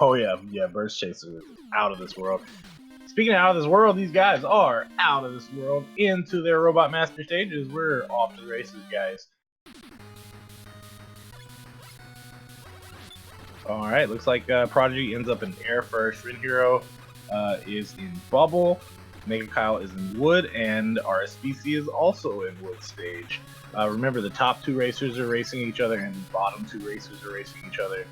Oh yeah, yeah. Burst Chaser is out of this world. Speaking of out of this world, these guys are out of this world into their Robot Master stages. We're off to the races, guys. All right, looks like Prodigy ends up in air first. Rin Hero is in bubble. Mega Kyle is in wood, and RSBC is also in wood stage. Remember, the top two racers are racing each other, and the bottom two racers are racing each other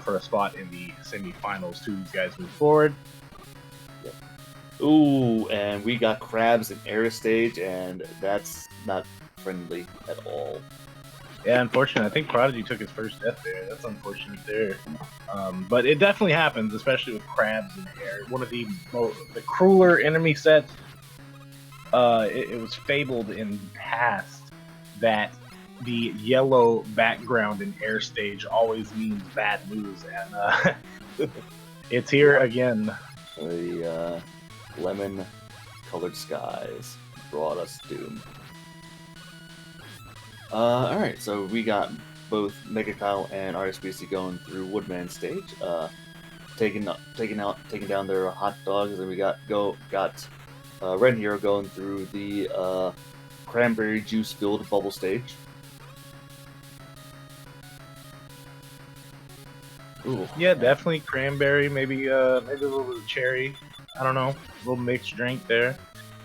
for a spot in the semifinals. Two of these guys move forward. Yep. Ooh, and we got crabs in air stage, and that's not friendly at all. Yeah, unfortunate. I think Prodigy took his first death there. That's unfortunate there. But it definitely happens, especially with crabs in the air. One of the crueler enemy sets. It was fabled in past that the yellow background in air stage always means bad news, and it's here again. The lemon-colored skies brought us doom. Alright, so we got both Mega Kyle and RSBC going through Woodman stage, taking down their hot dogs, and we got Red Hero going through the cranberry juice filled bubble stage. Ooh, yeah, definitely cranberry, maybe a little bit of cherry. I don't know, a little mixed drink there.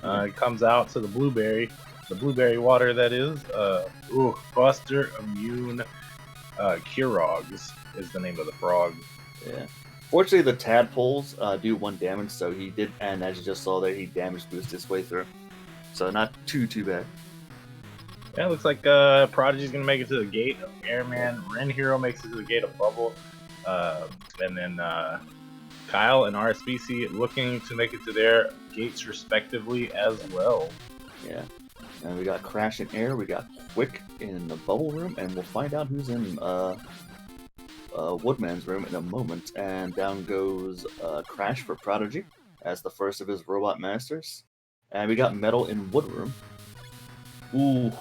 It comes out to the blueberry water that is. Buster Immune Kurogs is the name of the frog. Yeah. Fortunately, the tadpoles do 1 damage, so he did, and as you just saw there, he damage boosted his way through. So not too bad. Yeah, it looks like Prodigy's gonna make it to the gate of Airman. Ren Hero makes it to the gate of Bubble. And then Kyle and RSBC looking to make it to their gates respectively as well. Yeah. And we got Crash in air, we got Quick in the bubble room, and we'll find out who's in Woodman's room in a moment. And down goes Crash for Prodigy as the first of his robot masters. And we got Metal in wood room. Ooh.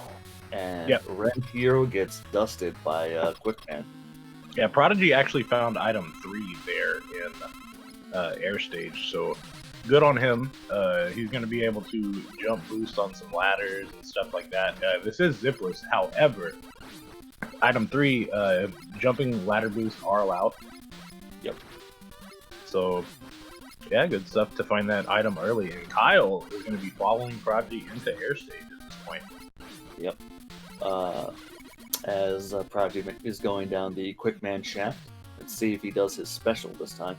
And Ren Hero gets dusted by Quickman. Yeah, Prodigy actually found item 3 there in air stage, so good on him. He's going to be able to jump boost on some ladders and stuff like that. This is zipless, however, item 3, jumping ladder boosts are allowed. Yep. So, yeah, good stuff to find that item early. And Kyle is going to be following Prodigy into air stage at this point. Yep. As Prodigy is going down the Quickman shaft. Let's see if he does his special this time.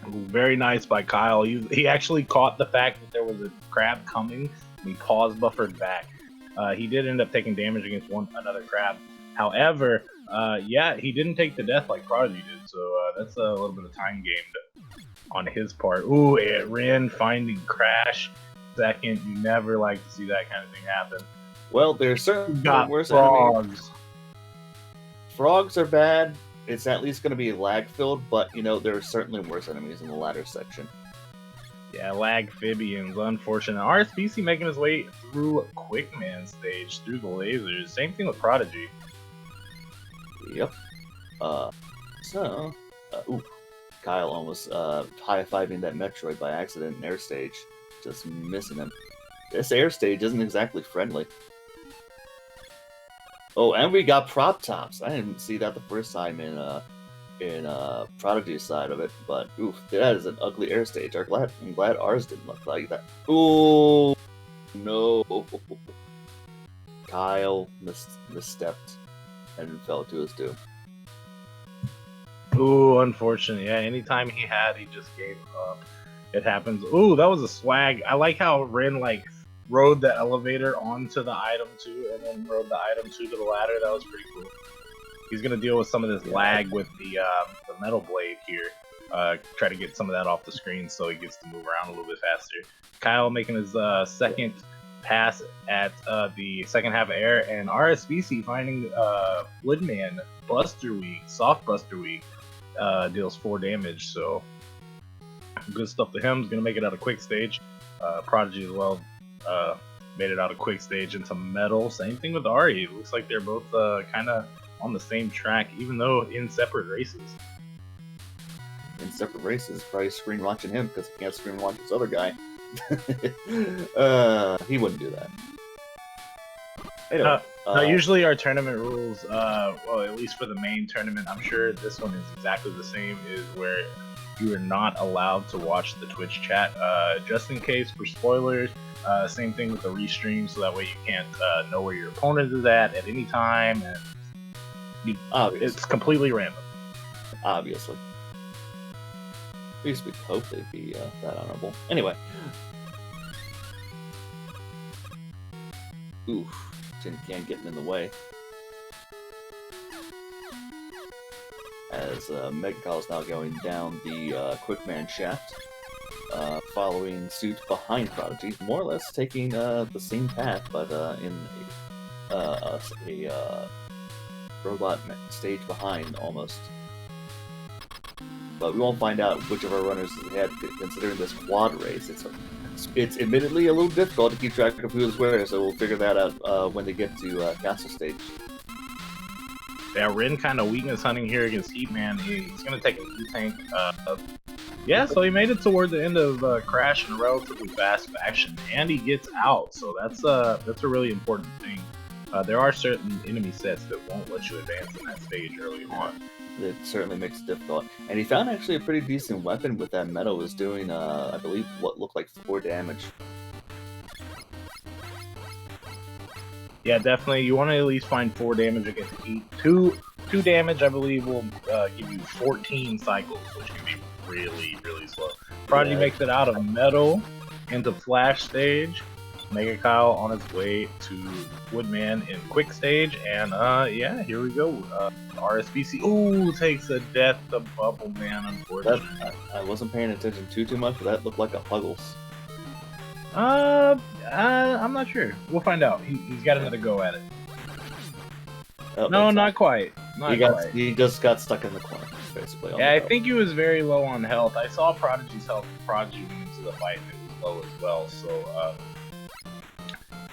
Very nice by Kyle. He actually caught the fact that there was a crab coming, and he pause buffered back. He did end up taking damage against another crab. However, yeah, he didn't take the death like Prodigy did, so that's a little bit of time gained on his part. Ooh, Rin finding Crash second. You never like to see that kind of thing happen. Well, there's certainly worse frogs. Enemies. Frogs are bad. It's at least going to be lag-filled, but, you know, there are certainly worse enemies in the ladder section. Yeah, lag-phibians, unfortunate. RSBC making his way through Quickman stage, through the lasers. Same thing with Prodigy. Yep. Ooh, Kyle almost high-fiving that Metroid by accident in air stage. Just missing him. This air stage isn't exactly friendly. Oh, and we got prop tops. I didn't see that the first time in Prodigy's side of it, but oof, that is an ugly air stage. I'm glad ours didn't look like that. Ooh, no. Kyle misstepped and fell to his doom. Ooh, unfortunate. Yeah, anytime he just gave up. It happens. Ooh, that was a swag. I like how Rin rode the elevator onto the item 2 and then rode the item 2 to the ladder. That was pretty cool. He's gonna deal with some of this lag with the metal blade here. Try to get some of that off the screen so he gets to move around a little bit faster. Kyle making his second pass at the second half of air, and RSBC finding Woodman Buster Weak, soft Buster Weak, deals 4 damage. So good stuff to him. He's gonna make it out of quick stage. Prodigy as well. Made it out of quick stage into metal. Same thing with Ari. It looks like they're both kind of on the same track, even though in separate races. in separate races, probably screen watching him because he can't screen watch this other guy. He wouldn't do that. Anyway, usually our tournament rules, well, at least for the main tournament, I'm sure this one is exactly the same, is where you are not allowed to watch the Twitch chat, just in case for spoilers. Same thing with the restream, so that way you can't know where your opponent is at any time, and it's completely random. Obviously. At least we'd hope they'd be that honorable. Anyway. Oof. Tin Can getting in the way. As Megacall is now going down the Quickman shaft, following suit behind Prodigy, more or less taking the same path, but in a robot stage behind almost. But we won't find out which of our runners is ahead, considering this quad race. It's admittedly a little difficult to keep track of who is where, so we'll figure that out when they get to Castle Stage. Yeah, Rin kind of weakness hunting here against Heatman. He's going to take an E-Tank. Yeah, so he made it toward the end of Crash in a relatively fast fashion, and he gets out, so that's a really important thing. There are certain enemy sets that won't let you advance in that stage early on. It certainly makes it difficult. And he found actually a pretty decent weapon with that metal. Was doing, I believe, what looked like 4 damage. Yeah, definitely. You want to at least find 4 damage against Heat. 2 damage, I believe, will give you 14 cycles, which can be really, really slow. Prodigy makes it out of metal into Flash stage. Mega Kyle on his way to Woodman in quick stage, and yeah, here we go. RSBC, ooh, takes a death to Bubble Man, unfortunately. I wasn't paying attention too much, but that looked like a Puggles. I'm not sure. We'll find out. He's got another go at it. Oh, no, not quite. He just got stuck in the corner, basically. Yeah, I think he was very low on health. I saw Prodigy's health. Prodigy went into the fight, and it was low as well, so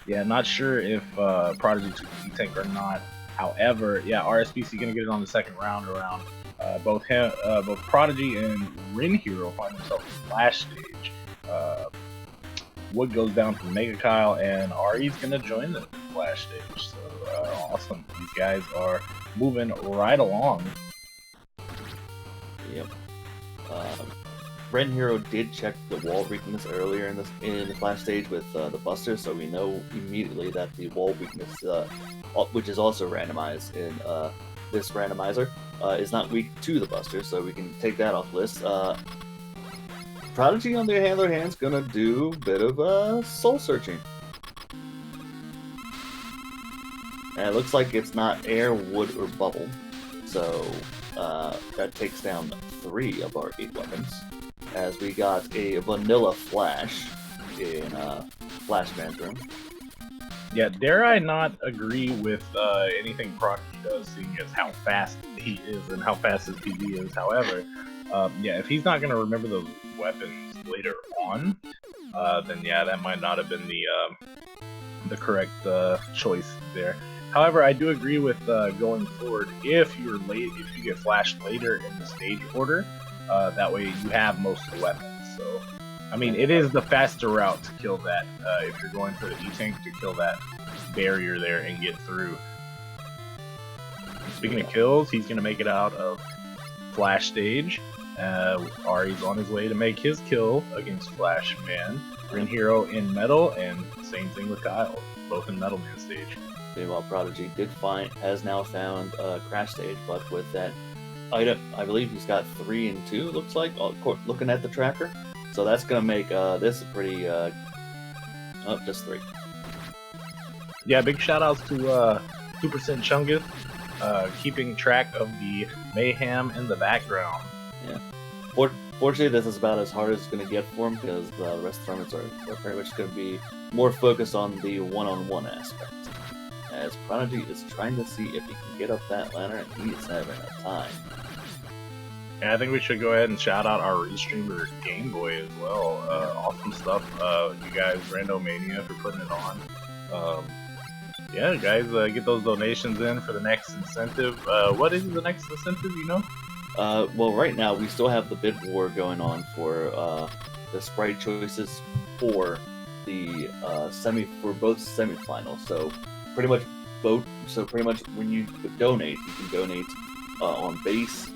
yeah, not sure if Prodigy took the tank or not. However, yeah, RSPC gonna get it on the second round around. Both Prodigy and Rin Hero find themselves in Flash stage. Wood goes down from Mega Kyle, and Ari's gonna join the Flash stage. So awesome! These guys are moving right along. Yep. Ren Hero did check the wall weakness earlier in the Flash stage with the Buster, so we know immediately that the wall weakness, which is also randomized in this randomizer, is not weak to the Buster, so we can take that off the list. Prodigy, on the other hand, is gonna do a bit of soul searching. And it looks like it's not air, wood, or bubble, so that takes down 3 of our 8 weapons. As we got a vanilla Flash in Flashman's room. Yeah, dare I not agree with anything Prodigy does, seeing as how fast he is and how fast his PB is. However, yeah, if he's not going to remember those weapons later on, then yeah, that might not have been the correct choice there. However, I do agree with going forward. If you're late, if you get flashed later in the stage order, that way you have most of the weapons. So, I mean, it is the faster route to kill that. If you're going for the E-Tank, to kill that barrier there and get through. Speaking of kills, he's going to make it out of Flash stage. Ari's on his way to make his kill against Flash Man. Rin Hero in metal, and same thing with Kyle, both in Metal Man stage. Meanwhile, Prodigy has now found Crash stage, but with that item, I believe he's got 3 and 2, looks like, looking at the tracker. So that's going to make this a pretty, just 3. Yeah, big shout outs to 2% Chungus, keeping track of the mayhem in the background. Yeah. Fortunately, this is about as hard as it's going to get for him, because the rest of the tournaments are pretty much going to be more focused on the one-on-one aspect. As Prodigy is trying to see if he can get up that ladder, and he is having a time. Yeah, I think we should go ahead and shout out our restreamer Game Boy as well. Awesome stuff. You guys, Randomania, for putting it on. Yeah, guys, get those donations in for the next incentive. What is the next incentive, you know? Well, right now we still have the bid war going on for the sprite choices for the for both semifinals. So pretty much when you donate, you can donate on base,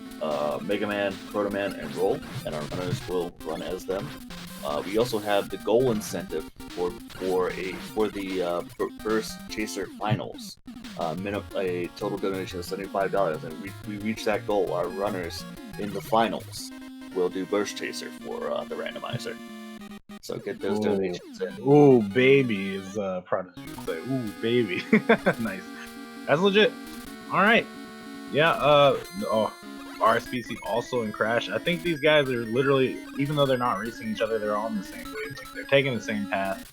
Mega Man, Proto Man, and Roll, and our runners will run as them. We also have the goal incentive for the first Chaser finals. A total donation of $75, and we reach that goal. Our runners in the finals will do Burst Chaser for the randomizer. So get those donations in. Ooh, baby, is Prodigy would say. Ooh, baby. Nice. That's legit. All right. Yeah. RSPC also in Crash. I think these guys are literally, even though they're not racing each other, they're on the same wavelength. They're taking the same path.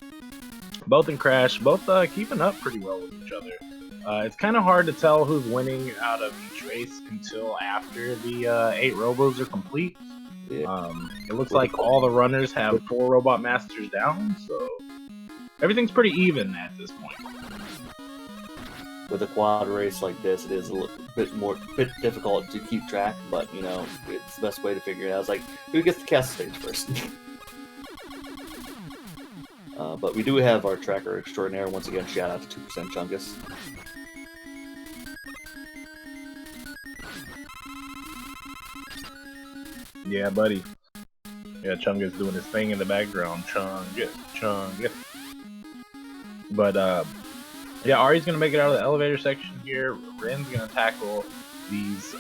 Both in Crash. Both keeping up pretty well with each other. It's kind of hard to tell who's winning out of each race until after the 8 robos are complete. Yeah. It looks like all the runners have 4 robot masters down, so everything's pretty even at this point. With a quad race like this, it is a bit difficult to keep track, but you know, it's the best way to figure it out. It's like, who gets to cast stage first? But we do have our tracker extraordinaire. Once again, shout out to 2% Chungus. Yeah, buddy. Yeah, Chungus doing his thing in the background. Chungus. But yeah, Ari's gonna make it out of the elevator section here. Ren's gonna tackle these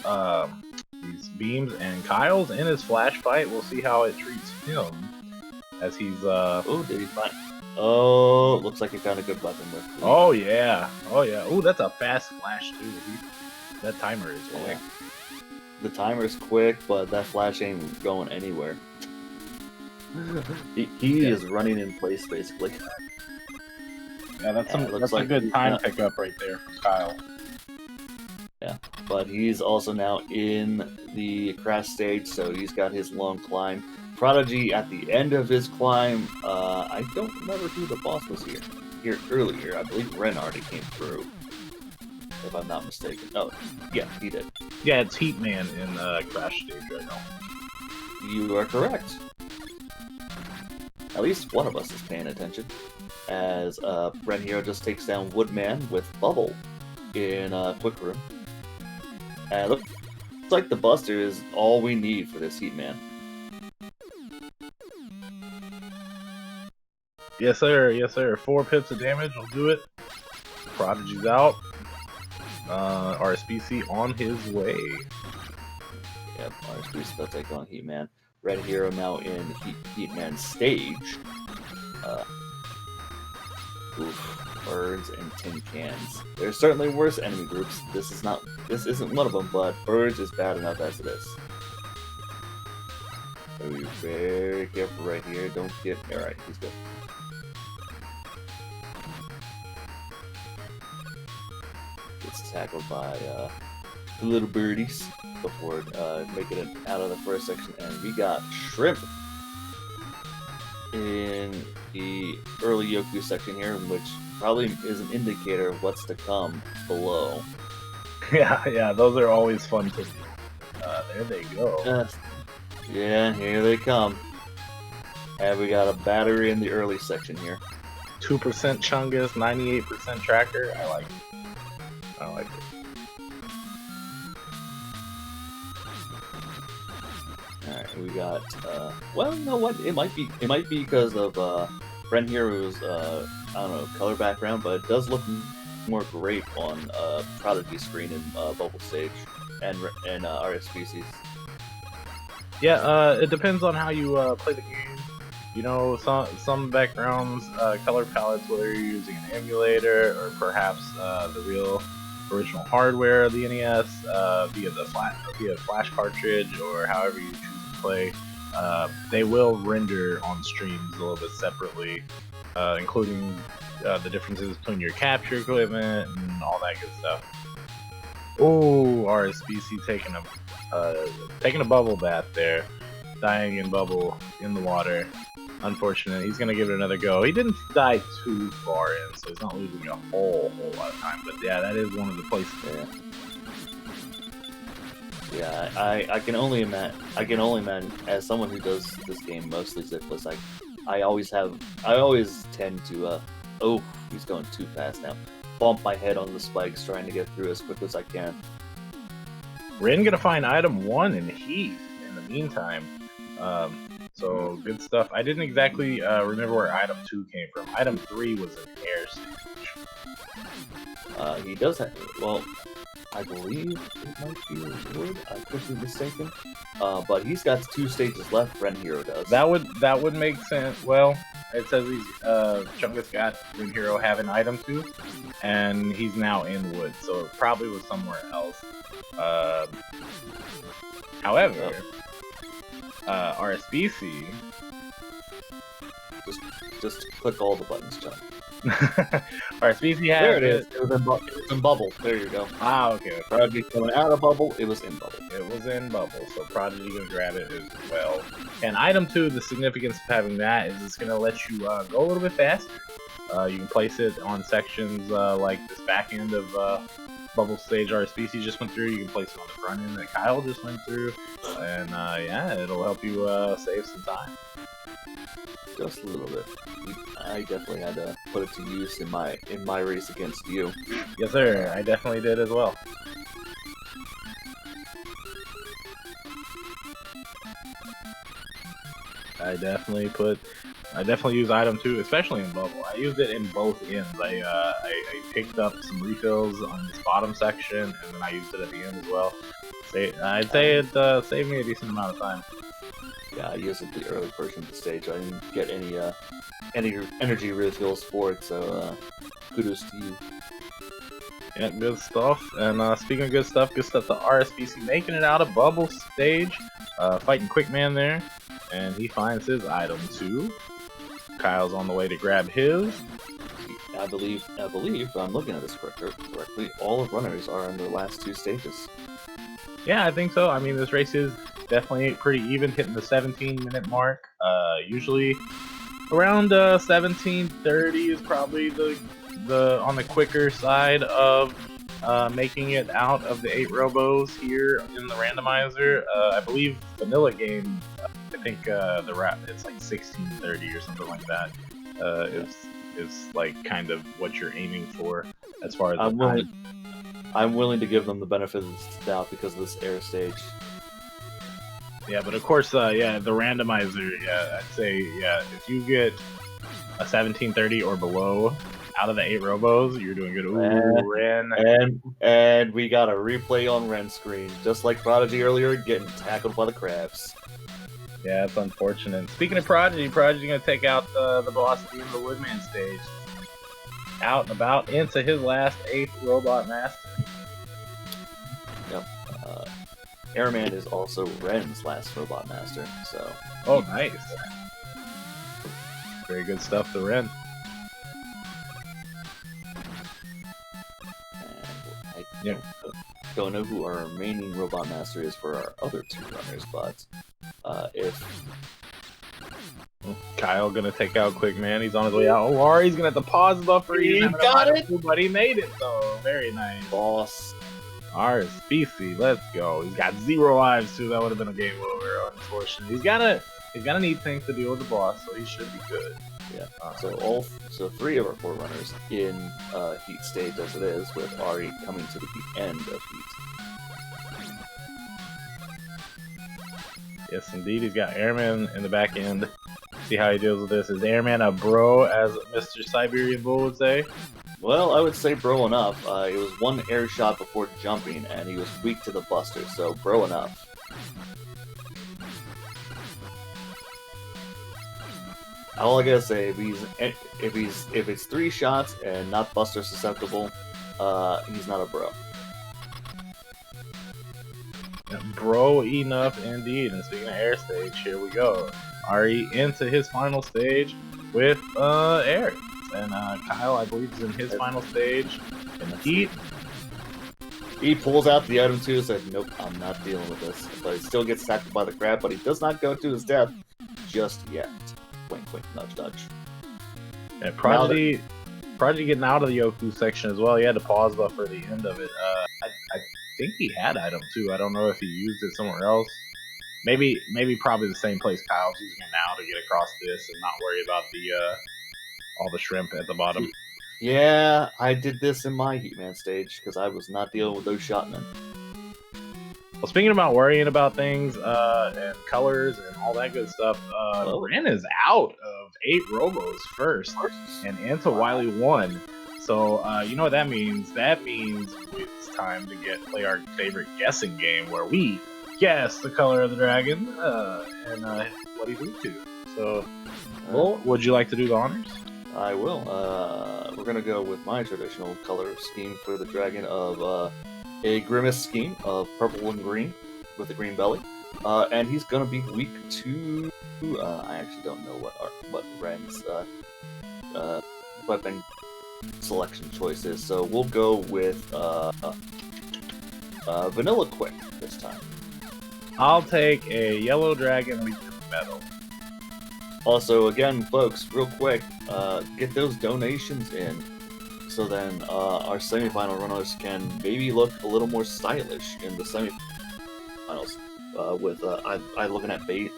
beams, and Kyle's in his flash fight. We'll see how it treats him as he's Oh, did he find? Oh, looks like he found a good weapon with. Oh yeah. Oh, that's a fast flash too. That timer is quick. Yeah. The timer's quick, but that flash ain't going anywhere. He is running in place basically. Yeah, that's a good time pickup right there from Kyle. Yeah, but he's also now in the crash stage, so he's got his long climb. Prodigy at the end of his climb, I don't remember who the boss was here earlier. I believe Ren already came through, if I'm not mistaken. Oh, yeah, he did. Yeah, it's Heat Man in crash stage right now. You are correct. At least one of us is paying attention, as Ren Hero just takes down Woodman with Bubble in Quick Room. And looks like the Buster is all we need for this Heat Man. Yes, sir. Yes, sir. 4 pips of damage will do it. Prodigy's out. RSPC on his way. Yep, RSPC will take on Heat Man. Red Hero now in Heat Man's stage. Birds and tin cans. There's certainly worse enemy groups. This isn't one of them, but birds is bad enough as it is. So be very careful right here. Don't get. Alright, he's good. Gets tackled by the little birdies before making it out of the first section, and we got Shrimp in the early Yoku section here, which probably is an indicator of what's to come below. Yeah, those are always fun to see. There they go. Yeah, here they come. And we got a battery in the early section here. 2% Chungus, 98% Tracker. I like it. Alright, we got well, you know what? It might be because of Ren Hero's I don't know, color background, but it does look more great on Prodigy screen in Bubble Stage and RSPCs. Yeah, it depends on how you play the game. You know, some backgrounds, color palettes, whether you're using an emulator or perhaps the real original hardware of the NES, via flash cartridge, or however you choose to play, they will render on streams a little bit separately, including the differences between your capture equipment and all that good stuff. Oh, RSPC taking a bubble bath there, dying in bubble in the water. Unfortunate. He's gonna give it another go. He didn't die too far in, so he's not losing a whole lot of time. But yeah, that is one of the places there. Yeah, I can only imagine. I can only imagine as someone who does this game mostly zipless. I always tend to oh, he's going too fast now. Bump my head on the spikes, trying to get through as quick as I can. Rin gonna find item 1 in heat in the meantime. So good stuff. I didn't exactly remember where item 2 came from. Item 3 was an air stage. He does have. Well, I believe it might be wood. I could be mistaken. But he's got 2 stages left. Ren Hero does. That would make sense. Well, it says he's Chungus got Ren Hero having item 2, and he's now in wood, so it probably was somewhere else. However, RSBC. Just click all the buttons, Chunk. RSBC has There it is. It was in bubble. There you go. Ah, okay. Prodigy coming out of bubble. It was in bubble. It was in bubble, so Prodigy gonna grab it as well. And item 2, the significance of having that is it's gonna let you go a little bit faster. You can place it on sections like this back end of bubble stage RSBC just went through. You can place it on the front end that Kyle just went through, and yeah, it'll help you save some time. Just a little bit. I definitely had to put it to use in my race against you. Yes, sir. I definitely did as well. I definitely use item 2, especially in bubble. I used it in both ends. I picked up some refills on this bottom section, and then I used it at the end as well. I'd say it saved me a decent amount of time. Yeah, I used it the early portion of the stage. I didn't get any energy refills for it, so kudos to you. Yeah, good stuff. And speaking of good stuff, the RSBC making it out of bubble stage, fighting Quickman there, and he finds his item 2. Kyle's on the way to grab his. I believe if I'm looking at this correctly, all of runners are in their last 2 stages. Yeah, I think so. I mean, this race is definitely pretty even, hitting the 17-minute mark. Usually around 17:30 is probably the on the quicker side of making it out of the 8 robos here in the randomizer. I believe vanilla game, I think it's like 16:30 or something like that. Is like kind of what you're aiming for as far as I'm willing to give them the benefit of the doubt because of this air stage. Yeah, but of course, yeah, the randomizer, yeah, I'd say, yeah, if you get a 17:30 or below out of the 8 robos, you're doing good. Ooh, Ren. And we got a replay on Ren's screen, just like Prodigy earlier, getting tackled by the crabs. Yeah, it's unfortunate. Speaking of Prodigy gonna take out the boss at the end of the Woodman stage. Out and about into his last 8th Robot Master. Yep. Airman is also Ren's last Robot Master, so... Oh, nice. Very good stuff to Ren. And I don't know who our remaining Robot Master is for our other 2 runners, but if... Kyle gonna take out Quickman. He's on his way out. Oh, Ari's gonna have to pause buffer. He got it! But he made it, though. Very nice. Boss. RSBC, let's go. He's got 0 lives, too. That would have been a game over, unfortunately. He's gonna need things to deal with the boss, so he should be good. Yeah. So 3 of our 4 runners in heat stage as it is, with Ari coming to the end of heat. Yes, indeed. He's got Airman in the back end. See how he deals with this. Is Airman a bro, as Mr. Siberian Bull would say? Well, I would say bro enough. It was 1 air shot before jumping, and he was weak to the buster, so bro enough. All I gotta say, if it's 3 shots and not buster susceptible, he's not a bro. Bro enough indeed. And speaking of air stage, here we go. Ari into his final stage with air. And Kyle, I believe, is in his final stage in heat. He pulls out the item 2 and says, nope, I'm not dealing with this. But he still gets tackled by the crab, but he does not go to his death just yet. Wink, wink, nudge, nudge. And Prodigy getting out of the Yoku section as well. He had to pause buffer the end of it. think he had item 2. I don't know if he used it somewhere else. Maybe probably the same place Kyle's using it now to get across this and not worry about the all the shrimp at the bottom. Yeah, I did this in my Heatman stage because I was not dealing with those shotmen. Well, speaking about worrying about things and colors and all that good stuff, Ren is out of 8 Robos first, and Anta Wiley won. So you know what that means? That means it's time to play our favorite guessing game where we guess the color of the dragon and what he's weak to. So, well, would you like to do the honors? I will. We're gonna go with my traditional color scheme for the dragon of a grimace scheme of purple and green with a green belly, and he's gonna be weak to. I actually don't know what Ren's weapon selection choice is, so we'll go with Vanilla Quick this time. I'll take a yellow dragon weak to metal. Also, again, folks, real quick, get those donations in, so then our semifinal runners can maybe look a little more stylish in the semifinals. With I'm looking at base,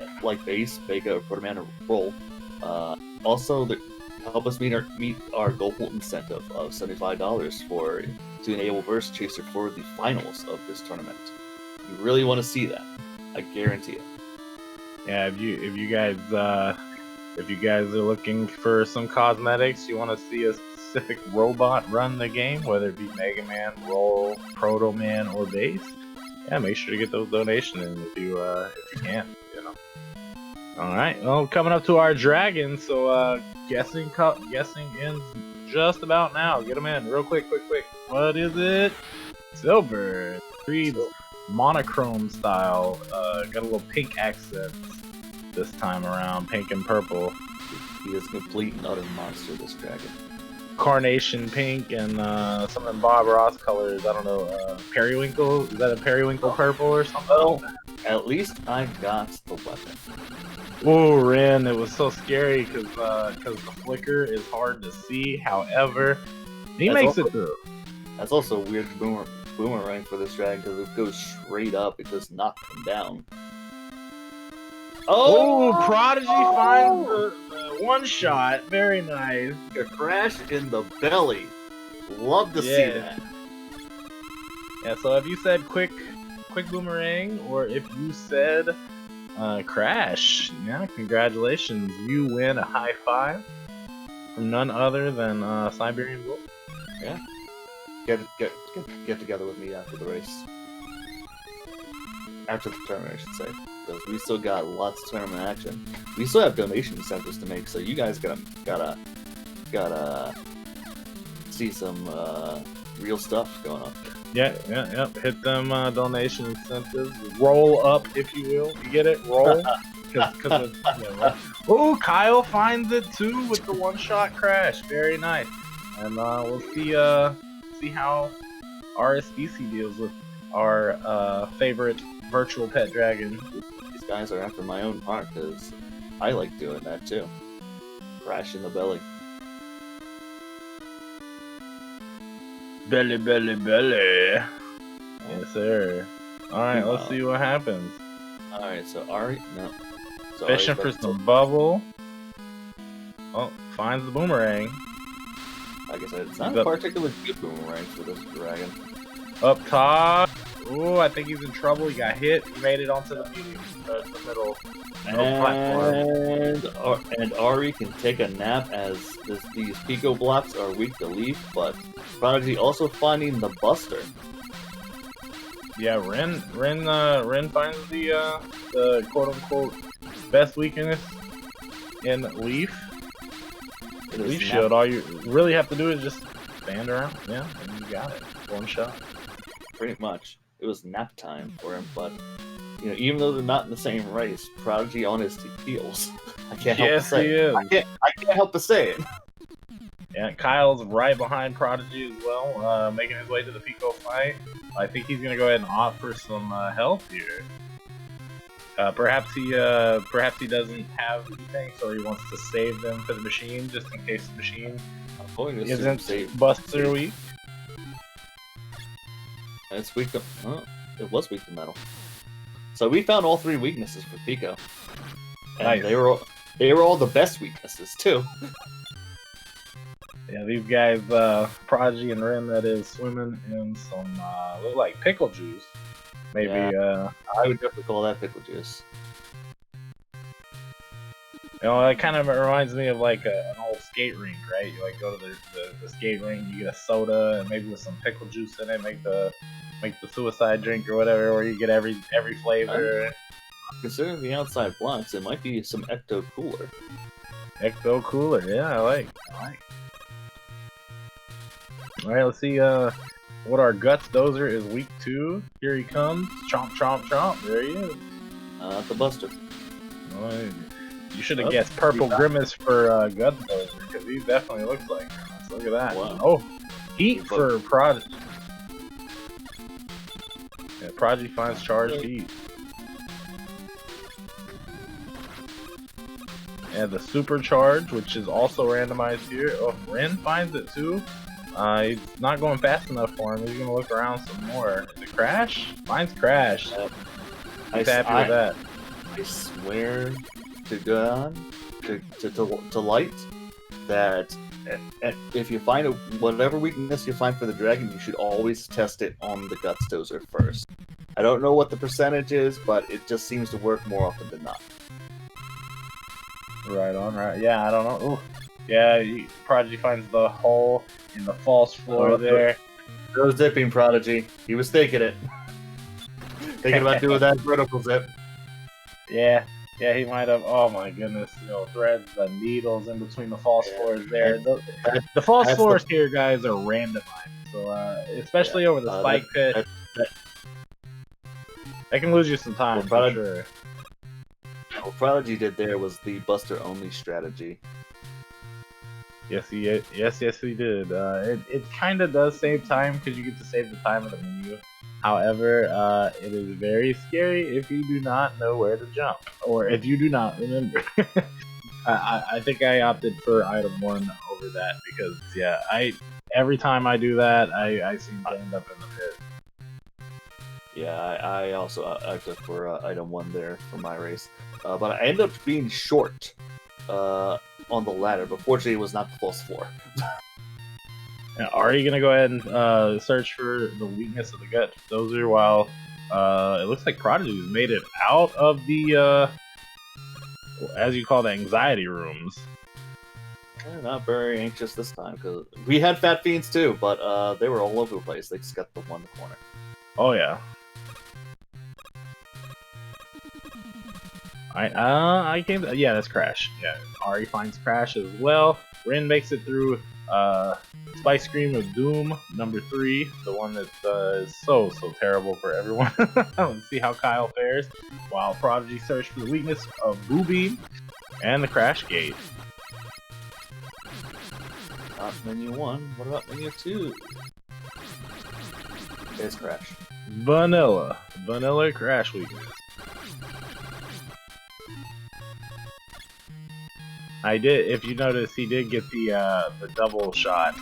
Vega, or Protoman, or Roll. Also, help us meet our goal incentive of $75 to enable Verse Chaser for the finals of this tournament. You really want to see that, I guarantee it. Yeah, if you guys are looking for some cosmetics, you want to see a specific robot run the game, whether it be Mega Man, Roll, Proto Man, or Base, yeah, make sure to get those donations in if you can, you know. All right, well, coming up to our dragon, so guessing ends just about now. Get them in real quick. What is it? Silver. Three monochrome style. Got a little pink accent this time around, pink and purple. He is a complete and utter monster, this dragon. Carnation pink and some of Bob Ross colors. I don't know. Periwinkle? Is that a periwinkle purple or something? Well, at least I got the weapon. Oh, Ren, it was so scary because the flicker is hard to see. However, he makes it through. That's also a weird boomerang for this dragon because it goes straight up. It does not come down. Oh, Prodigy finds the one shot. Very nice. A crash in the belly. Love to see that. Yeah, so if you said quick boomerang, or if you said crash, yeah, congratulations. You win a high five from none other than Siberian Wolf. Yeah. Get together with me after the race. After the tournament, I should say. Because we still got lots of tournament action. We still have donation incentives to make, so you guys gotta see some real stuff going on. Yeah. Hit them donation incentives. Roll up, if you will. You get it? Roll. Oh, Kyle finds it too with the one-shot crash. Very nice. And we'll see how RSBC deals with our favorite virtual pet dragon. These guys are after my own heart because I like doing that too. Crash in the belly. Belly. Yes, sir. Alright, let's see what happens. Alright, so Ari, no. So Fishing for some bubble. Oh, finds the boomerang. Like I said, it's not a particularly good boomerang for this dragon. Up top. Ooh, I think he's in trouble. He got hit. He made it onto the middle platform. And Ari can take a nap as these Pico blocks are weak to leaf, but Prodigy also finding the Buster. Yeah, Ren finds the quote-unquote best weakness in leaf. Leaf shield. All you really have to do is just stand around. Yeah, and you got it. One shot. Pretty much. It was nap time for him, but you know, even though they're not in the same race, Prodigy on his heels. I can't help but say it. I can't help but say it. Yeah, Kyle's right behind Prodigy as well, making his way to the Pico fight. I think he's gonna go ahead and opt for some health here. Perhaps he doesn't have anything, so he wants to save them for the machine, just in case the machine isn't Buster weak. It's weak to... it was weak to metal. So we found all 3 weaknesses for Pico. And Nice. they were all the best weaknesses, too. Yeah, these guys, Prodigy and Ren, that is, swimming in some, look like pickle juice. Maybe, Yeah, I would definitely call that pickle juice. You know, that kind of reminds me of like an old skate rink, right? You like go to the skate rink, you get a soda and maybe with some pickle juice in it, make the suicide drink or whatever, where you get every flavor. Considering the outside blocks, it might be some Ecto Cooler. Ecto Cooler, yeah, I like. All right, let's see what our Guts Dozer is week 2. Here he comes, chomp chomp chomp. There he is. The Buster. Oh, you should have guessed Purple Grimace for Guts Dozer, because he definitely looks like Grimace. Look at that. Wow. Oh, Heat for Prodigy. Yeah, Prodigy finds charged Heat. And the Supercharge, which is also randomized here. Oh, Ren finds it too. He's not going fast enough for him. He's gonna look around some more. Is it Crash? Mine's Crash. He's happy with that. I swear to God, to light, that if you find whatever weakness you find for the dragon, you should always test it on the Guts Dozer first. I don't know what the percentage is, but it just seems to work more often than not. Right on, right. Yeah, I don't know. Ooh. Yeah, Prodigy finds the hole in the false floor there. Go zipping, Prodigy. He was taking it. Thinking about doing that vertical zip. Yeah, he might have. Oh my goodness, threads the needles in between the false floors there. The false floors here, guys, are randomized. So, especially over the spike pit, that can lose you some time, for sure. What Prodigy did there was the Buster only strategy. Yes, he did. It kind of does save time because you get to save the time in the menu. However, it is very scary if you do not know where to jump, or if you do not remember. I think I opted for item 1 over that because, yeah, every time I do that, I seem to end up in the pit. Yeah, I also opted for item 1 there for my race, but I ended up being short on the ladder, but fortunately it was not the false floor. Now, are you gonna go ahead and search for the weakness of the Gut Dozer while it looks like Prodigy's made it out of the as you call the anxiety rooms? I'm not very anxious this time because we had Fat Fiends too, but they were all over the place. They just got the one in the corner. Oh yeah. I came. Yeah, that's Crash. Yeah, Ari finds Crash as well. Ren makes it through Spice Scream of Doom number 3, the one that is so terrible for everyone. Let's see how Kyle fares while Prodigy search for the weakness of Booby and the Crash Gate. Menu 1. What about menu 2? It's Crash. Vanilla Crash weakness. If you notice, he did get the double shot,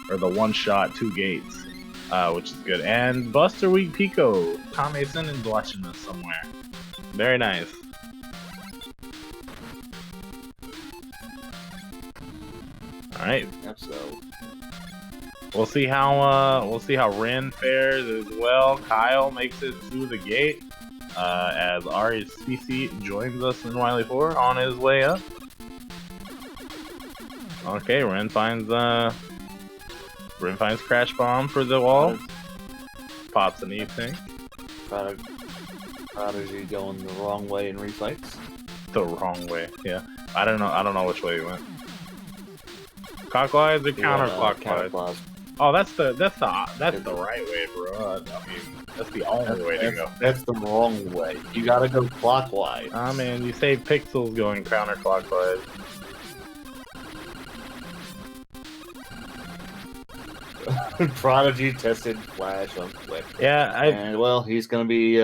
or the 1 shot, 2 gates, which is good. And Buster Week Pico, Kame Sennin's watching us somewhere. Very nice. All right. Yep, so we'll see how Ren fares as well. Kyle makes it through the gate as RHCC joins us in Wily 4 on his way up. Okay, Ren finds Crash Bomb for the wall. Pops an E-Tank. Prodigy going the wrong way in refights. The wrong way, yeah. I don't know which way he went. Clockwise or counterclockwise? Oh, that's the right way, bro. I mean, that's the only way to go. That's the wrong way. You gotta go clockwise. Ah, man, you save pixels going counterclockwise. Prodigy tested Flash on Quick. Yeah, and well, he's gonna be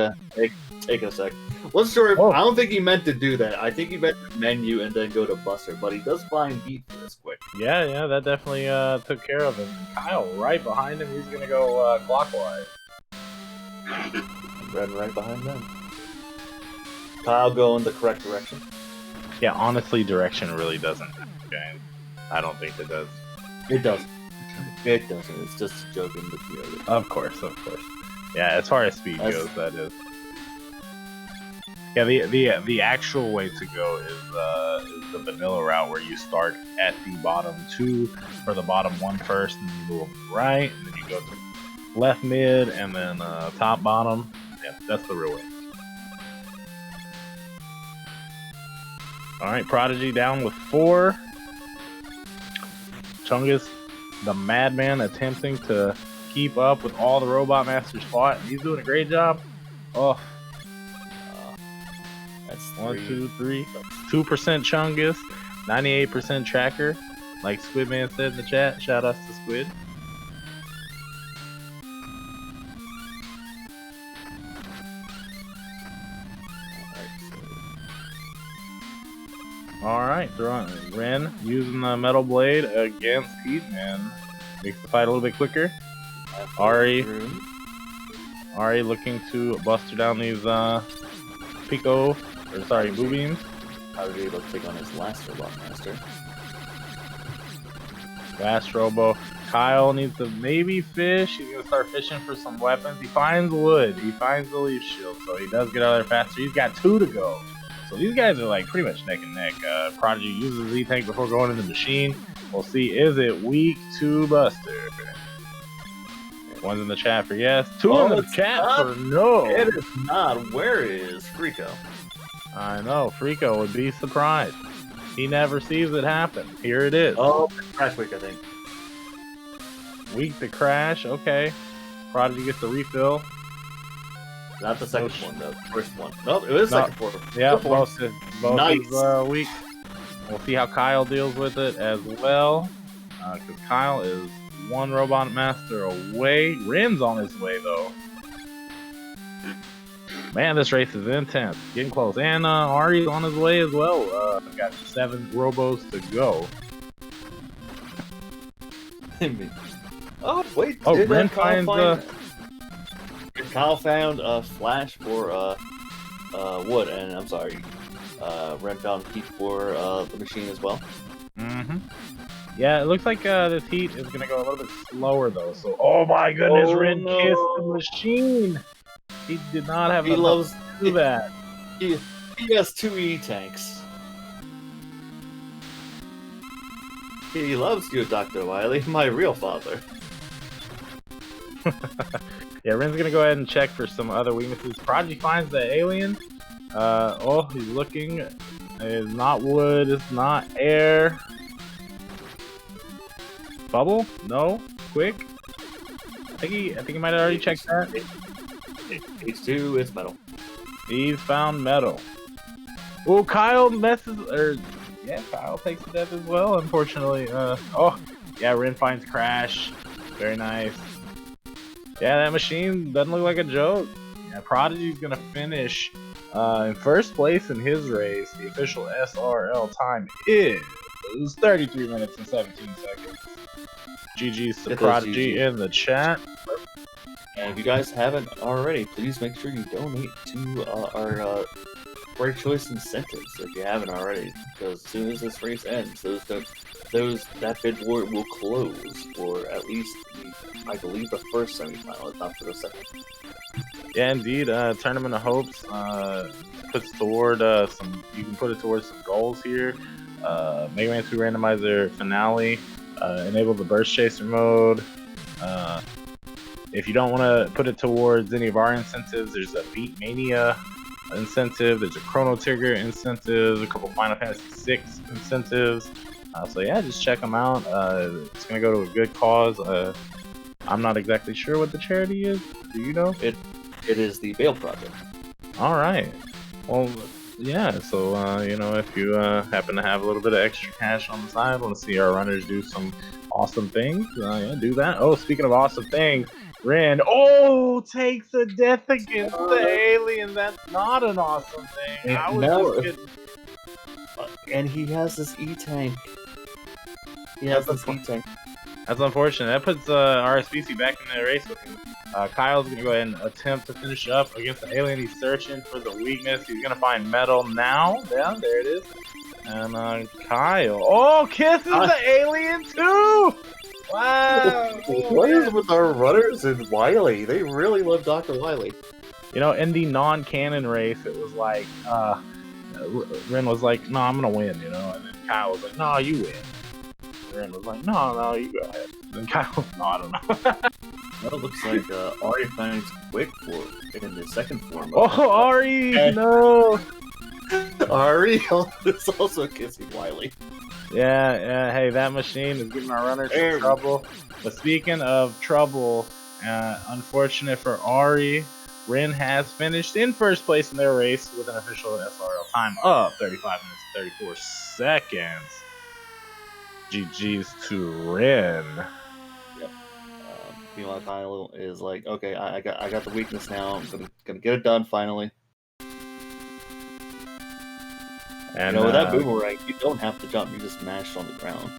taking a sec. Wasn't sure if, I don't think he meant to do that. I think he meant to menu and then go to Buster, but he does find Heat for this Quick. Yeah, that definitely took care of him. Kyle right behind him. He's gonna go clockwise. Red right behind them. Kyle going the correct direction. Yeah, honestly, direction really doesn't change. I don't think it does. It doesn't. It doesn't. It's just a joke in the field. Of course. Yeah, as far as speed goes, that is. Yeah, the actual way to go is the vanilla route where you start at the bottom 2 for the bottom 1 first, and then you go right, and then you go to left mid, and then top bottom. Yeah, that's the real way. All right, Prodigy down with 4. Chungus, the madman, attempting to keep up with all the Robot Masters fought. He's doing a great job. Oh. That's 1, 2, 3. 2% Chungus, 98% Tracker. Like Squidman said in the chat. Shout outs to Squid. Alright, throwing Ren using the Metal Blade against Pete and makes the fight a little bit quicker. Ari looking to buster down these Pico. Sorry, Blue Beams. How did he able to take on his last Robot Master? Last Robo. Kyle needs to maybe fish. He's gonna start fishing for some weapons. He finds wood. He finds the leaf shield, so he does get out of there faster. He's got 2 to go. So these guys are like pretty much neck and neck. Prodigy uses Z-Tank before going in the machine. We'll see, is it weak to Buster? One's in the chat for yes. 2 in the chat for no. It is not. Where is Frico? I know, Frico would be surprised. He never sees it happen. Here it is. Oh, Crash Week, I think. Weak to Crash, okay. Prodigy gets the refill. Not the second one, though. First one. Nope, it was second one. Yeah, both nice. Is weak. We'll see how Kyle deals with it as well. Because Kyle is 1 Robot Master away. Ren's on his way, though. Man, this race is intense. Getting close. And Ari's on his way as well. Got 7 Robos to go. Oh, wait. Oh, Ren finds... Kyle found a flash for wood, and I'm sorry, Ren found heat for the machine as well. Mm-hmm. Yeah, it looks like this heat is gonna go a little bit slower though. So, oh my goodness, Ren kissed the machine. He did not have enough to do that. He has 2 E-tanks. He loves you, Dr. Wily, my real father. Yeah, Ren's gonna go ahead and check for some other weaknesses. Prodigy finds the alien. Oh, he's looking. It's not wood, it's not air. Bubble? No. Quick? I think he might have already checked that. H2, it's metal. He's found metal. Oh, Kyle messes, yeah, Kyle takes the death as well, unfortunately. Oh, yeah, Ren finds Crash. Very nice. Yeah, that machine doesn't look like a joke. Yeah, Prodigy's gonna finish in first place in his race. The official SRL time is 33 minutes and 17 seconds. GG's to Prodigy in the chat. And if you guys haven't already, please make sure you donate to our Great Choice incentives if you haven't already. Because as soon as this race ends, that bid war will close for at least, I believe, the first semifinal, if not for the second. Yeah, indeed. Tournament of Hopes puts toward some. You can put it towards some goals here. Mega Man 2 Randomizer Finale. Enable the Burst Chaser mode. If you don't want to put it towards any of our incentives, there's a Beat Mania incentive. There's a Chrono Trigger incentive. A couple Final Fantasy VI incentives. So yeah, just check them out. It's gonna go to a good cause. I'm not exactly sure what the charity is. Do you know? It is the Bail Project. All right. Well, yeah. So you know, if you happen to have a little bit of extra cash on the side, want to see our runners do some awesome things, yeah, do that. Oh, speaking of awesome things, Ren, takes a death against the alien. That's not an awesome thing. I was just kidding. And he has this E-tank. He has this E-tank. That's unfortunate. That puts RSBC back in the race with him. Kyle's gonna go ahead and attempt to finish up against the alien. He's searching for the weakness. He's gonna find metal now. Yeah, there it is. And Kyle, kisses the alien too. Wow. What is with our runners and Wily? They really love Dr. Wily. You know, in the non-canon race, it was like Ren was like, "No, I'm gonna win," you know, and then Kyle was like, "No, you win." And Ren was like, "No, you go ahead." And then Kyle was, "No, I don't know." Well, it looks like Ari finds quick for in the second form. Oh, Ari, no. Ari is also kissing Wily. Yeah, hey, that machine is giving our runners some trouble. But speaking of trouble, unfortunate for Ari, Ren has finished in first place in their race with an official SRL time of 35 minutes and 34 seconds. GG's to Ren. Yep. Meanwhile, Kyle is like, okay, I got the weakness now. I'm gonna get it done finally. And with that boomerang, you don't have to jump; you just mash on the ground.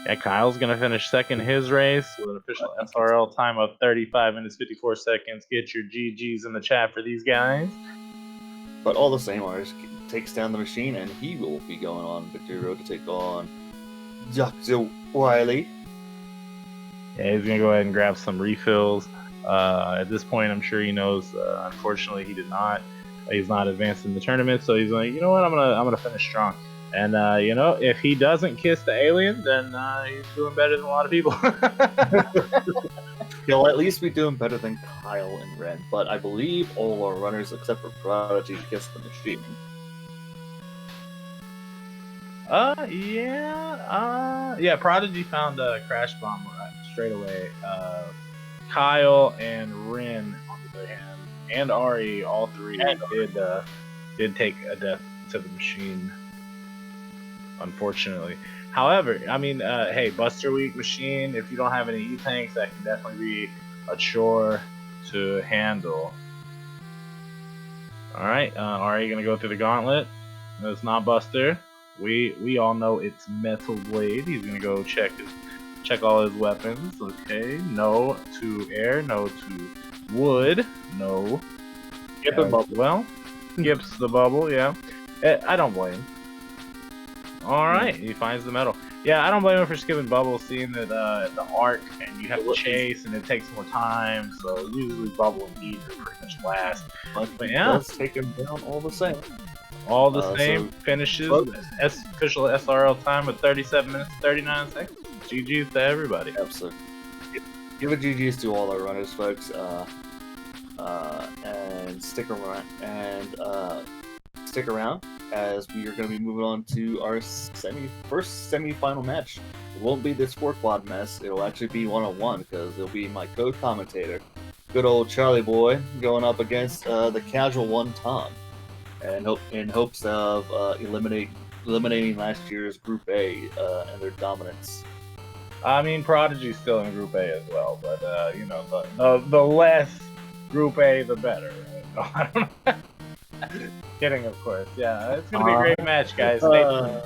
Yeah, Kyle's gonna finish second in his race with an official SRL time of 35 minutes 54 seconds. Get your GGs in the chat for these guys. But all the same, Artist takes down the machine, and he will be going on victory road to take on Dr. Wily. Yeah, he's gonna go ahead and grab some refills. At this point, I'm sure he knows. Unfortunately, he did not. He's not advanced in the tournament, so he's like, you know what? I'm gonna finish strong. And you know, if he doesn't kiss the alien, then he's doing better than a lot of people. He'll at least be doing better than Kyle and Ren. But I believe all our runners, except for Prodigy, kiss the machine. Yeah. Prodigy found a crash bomb straight away. Kyle and Ren, on the other hand, and Ari, all three did take a death to the machine, unfortunately. However, I mean, hey, Buster Week machine, if you don't have any E-tanks, that can definitely be a chore to handle. Alright, Ari gonna go through the gauntlet. No, it's not Buster. We all know it's Metal Blade. He's gonna go check all his weapons. Okay, no to air, no to wood, no. Skip the bubble. Well, skips the bubble, yeah. I don't blame him. Alright, he finds the metal. Yeah, I don't blame him for skipping bubble, seeing that the arc and you have to chase and it takes more time, so usually bubble and heat are pretty much last. But yeah, does take him down all the same. All the same, finishes official SRL time of 37 minutes 39 seconds. GG's to everybody. Absolutely. Give a GG's to all our runners, folks. And stick around as we are going to be moving on to our first semi-final match. It won't be this 4-quad mess. It'll actually be 1-on-1 because it'll be my co-commentator, good old Charlie Boy, going up against the casual one, Tom, and in hopes of eliminating last year's Group A and their dominance. I mean, Prodigy's still in Group A as well, but you know, the less Group A, the better. Right? I don't know. Kidding, of course. Yeah, it's gonna be a great match, guys. Stay tuned.